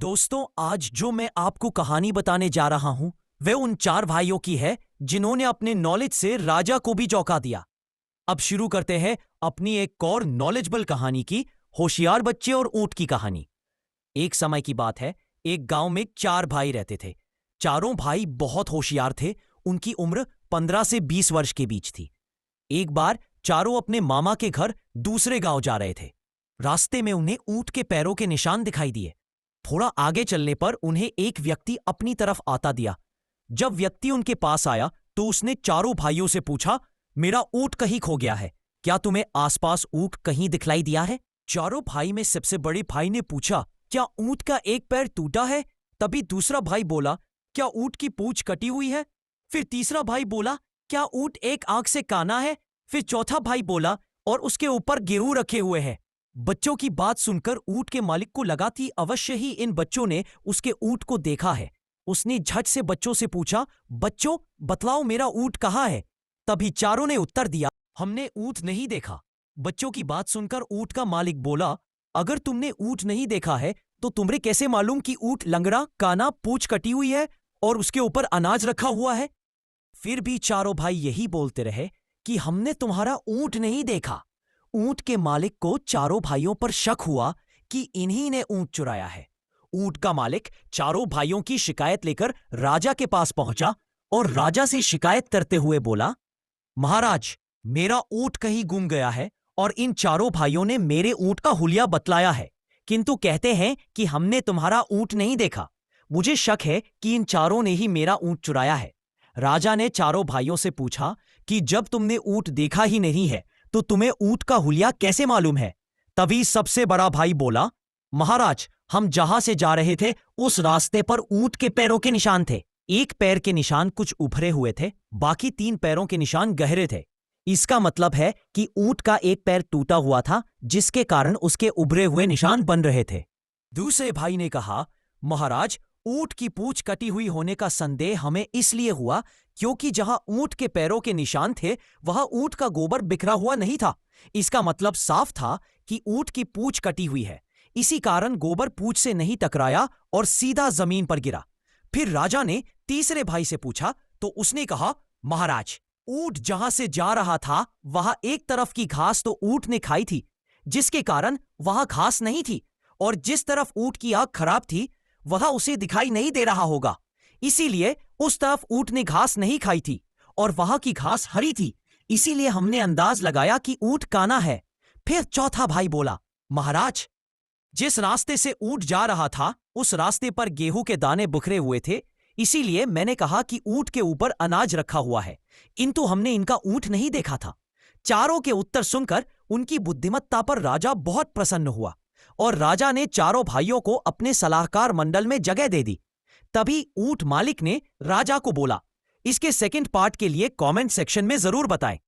दोस्तों, आज जो मैं आपको कहानी बताने जा रहा हूं वह उन चार भाइयों की है जिन्होंने अपने नॉलेज से राजा को भी चौंका दिया। अब शुरू करते हैं अपनी एक और नॉलेजेबल कहानी की, होशियार बच्चे और ऊंट की कहानी। एक समय की बात है, एक गांव में चार भाई रहते थे। चारों भाई बहुत होशियार थे। उनकी उम्र 15 से 20 वर्ष के बीच थी। एक बार चारों अपने मामा के घर दूसरे गांव जा रहे थे। रास्ते में उन्हें ऊंट के पैरों के निशान दिखाई दिए। थोड़ा आगे चलने पर उन्हें एक व्यक्ति अपनी तरफ आता दिया। जब व्यक्ति उनके पास आया तो उसने चारों भाइयों से पूछा, मेरा ऊंट कहीं खो गया है, क्या तुम्हें आसपास ऊंट कहीं दिखलाई दिया है? चारों भाई में सबसे बड़े भाई ने पूछा, क्या ऊंट का एक पैर टूटा है? तभी दूसरा भाई बोला, क्या ऊंट की पूंछ कटी हुई है? फिर तीसरा भाई बोला, क्या ऊंट एक आंख से काना है? फिर चौथा भाई बोला, और उसके ऊपर गेहूं रखे हुए हैं। बच्चों की बात सुनकर ऊंट के मालिक को लगा कि अवश्य ही इन बच्चों ने उसके ऊंट को देखा है। उसने झट से बच्चों से पूछा, बच्चों बतलाओ मेरा ऊंट कहाँ है? तभी चारों ने उत्तर दिया, हमने ऊंट नहीं देखा। बच्चों की बात सुनकर ऊंट का मालिक बोला, अगर तुमने ऊंट नहीं देखा है तो तुम्हें कैसे मालूम कि ऊंट लंगड़ा, काना, पूंछ कटी हुई है और उसके ऊपर अनाज रखा हुआ है? फिर भी चारों भाई यही बोलते रहे कि हमने तुम्हारा ऊंट नहीं देखा। ऊंट के मालिक को चारों भाइयों पर शक हुआ कि इन्हीं ने ऊंट चुराया है। ऊंट का मालिक चारों भाइयों की शिकायत लेकर राजा के पास पहुंचा और राजा से शिकायत करते हुए बोला, महाराज, मेरा ऊंट कहीं गुम गया है और इन चारों भाइयों ने मेरे ऊंट का हुलिया बतलाया है, किंतु कहते हैं कि हमने तुम्हारा ऊंट नहीं देखा। मुझे शक है कि इन चारों ने ही मेरा ऊंट चुराया है। राजा ने चारों भाइयों से पूछा कि जब तुमने ऊंट देखा ही नहीं है तो तुम्हें ऊंट का हुलिया कैसे मालूम है? तभी सबसे बड़ा भाई बोला, महाराज, हम जहां से जा रहे थे उस रास्ते पर ऊंट के पैरों के निशान थे। एक पैर के निशान कुछ उभरे हुए थे, बाकी 3 पैरों के निशान गहरे थे। इसका मतलब है कि ऊंट का एक पैर टूटा हुआ था, जिसके कारण उसके उभरे हुए निशान बन रहे थे। दूसरे भाई ने कहा, महाराज, ऊंट की पूंछ कटी हुई होने का संदेह हमें इसलिए हुआ क्योंकि जहां ऊंट के पैरों के निशान थे वहां ऊंट का गोबर बिखरा हुआ नहीं था। इसका मतलब साफ था कि ऊंट की पूंछ कटी हुई है। इसी कारण गोबर पूंछ से नहीं टकराया और सीधा जमीन पर गिरा। फिर राजा ने तीसरे भाई से पूछा तो उसने कहा, महाराज, ऊंट जहां से जा रहा था वहां एक तरफ की घास तो ऊंट ने खाई थी, जिसके कारण वहां घास नहीं थी, और जिस तरफ ऊंट की आंख खराब थी वह उसे दिखाई नहीं दे रहा होगा, इसीलिए उस तरफ ऊंट ने घास नहीं खाई थी और वहां की घास हरी थी, इसीलिए हमने अंदाज लगाया कि ऊंट काना है। फिर चौथा भाई बोला, महाराज, जिस रास्ते से ऊंट जा रहा था उस रास्ते पर गेहूं के दाने बिखरे हुए थे, इसीलिए मैंने कहा कि ऊंट के ऊपर अनाज रखा हुआ है, किंतु हमने इनका ऊंट नहीं देखा था। चारों के उत्तर सुनकर उनकी बुद्धिमत्ता पर राजा बहुत प्रसन्न हुआ और राजा ने चारों भाइयों को अपने सलाहकार मंडल में जगह दे दी। तभी ऊंट मालिक ने राजा को बोला, इसके सेकंड पार्ट के लिए कमेंट सेक्शन में जरूर बताएं।